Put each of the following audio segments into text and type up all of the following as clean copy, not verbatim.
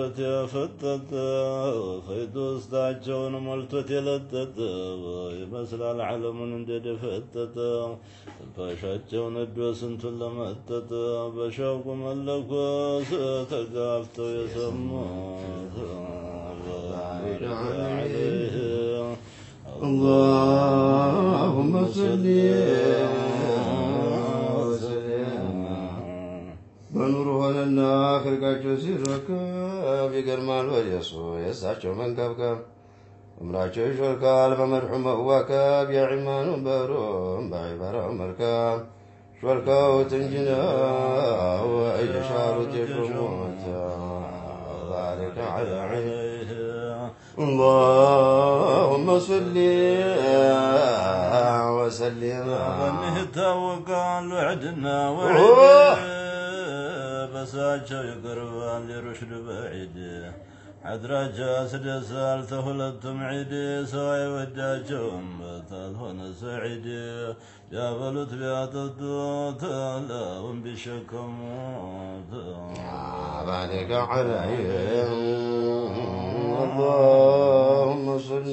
بسوت فتت فيدوس داجون ملتوت يلتت يمثل العلم اندد فتت فشجون الدوس انت لمتت بشوق ملكوس تقافتو يسموت عليه اللهم صل بنور لنا خلقاቸው ሲረከብ ይገርማል ወየሱ የሳቸው መንከብከብ እምራቸው ይሾልካል በመድሑ መዋከብ የዒማኑ በሮም ባይበራው መርከብ ሾልከውት እንጂ ነው እየሻሩት የሾሙት ባሪክ ዐለይህ اللهم صل وسلم يتوكل وعدنا وعد بساجه يقربان لرشد بعيد عدراجة سدسال تهلتم عيدي سواي وداجهم بتالهون سعيد يا بلوت بيات الدوت لا بشكم بارك عليه اللهم صل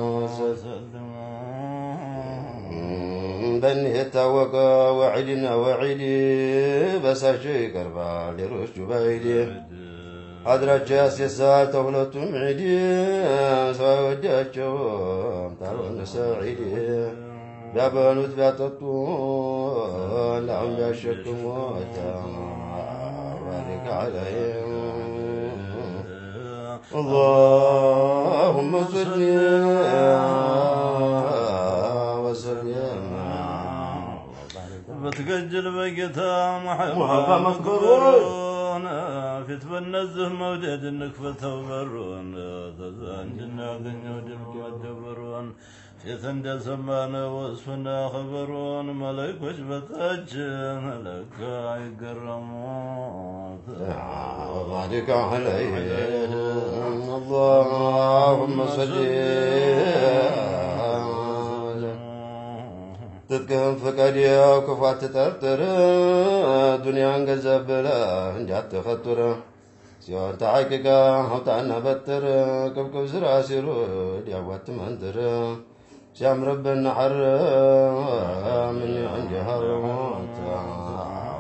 وسلم بني التوقع وعدنا وعيدي بساجه يقربان لرشد بعيدي أدرج سيسال تولتم عيدي سواي وداجهم تعالون سعيدي يا بنوت بياتطون لهم يشكم بارك عليهم اللهم صل وسلم بتقجل بقيتها محبة مذكورون في تبنزه مودد انك فتوبرون تزانجنا غنيو دمك مدبرون في ثندى سمانا وصفنا خبرون ملك بتأج ملك يقرمون وبارك عليه اللهم صل تتكهم فقد يوكفات تترتر دنيا انقزب لا انجات تخطر سيوان تعاكيكا حوطانا بتر كبكب زراسيرو ديابوات منتر سيام ربنا حر مني عن جهر موت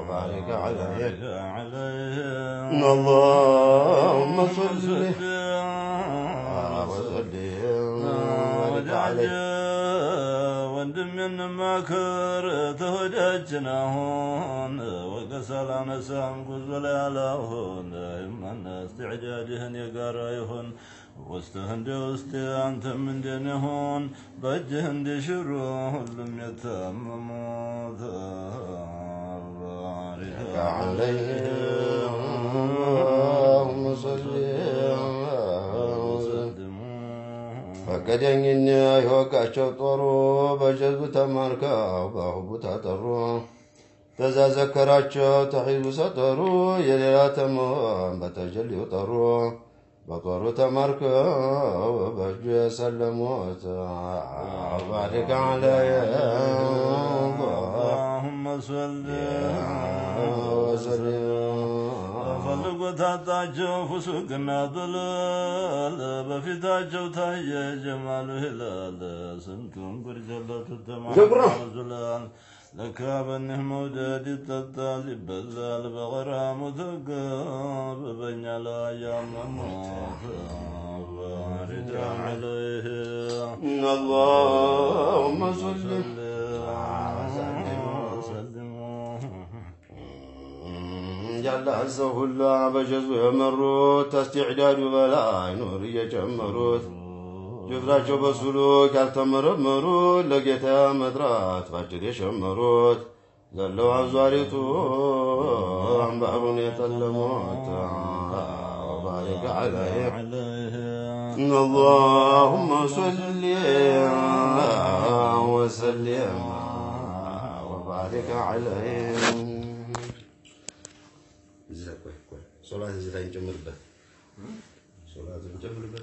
بارك عليه اللهم صل وسلم وبارك عليه وندم ماكر تهججنا هون وقسل نسام قزل علىهون من استعجاجهن يقرايهن واستهند واستعنت من دينهون بجهن دي شروه لم يتمموت بارك عليه اللهم صل ፈቀደኝና ይወቃቸው ጦሩ በጀዝቡ ተማርከው በሁቡ ታጠሩ ተዛዘከራቸው ተሒዙ ሰጠሩ የሌላ ተመን በተጀልዩ ጠሩ በጦሩ ተማርከው በእጁ የሰለሙት ባሪክ ዐለይህ اللهم صل وسلم فلقوا تاتاجو فسوقنا ضلال بفيتاجو تهيا جمال هلال سنتم برجلة التمام زلال لك بنه مودد التالي بلال بغرام ثقاب بني لا يمموت بارد عليه اللهم صل جل عز وجل بجزو يمروت تستعداد بلاي نور يجمروت جفراቸው በሱሉክ ያልተመረመሩት ለጌታ መጥራት ባጭር የሸመሩት ዘለው አዟሪቱ አንባሩን የተለሙት ባሪክ ዐለይህ اللهم صل وسلم وبارك عليه صلاة زي نجمر به صلاة نجمر به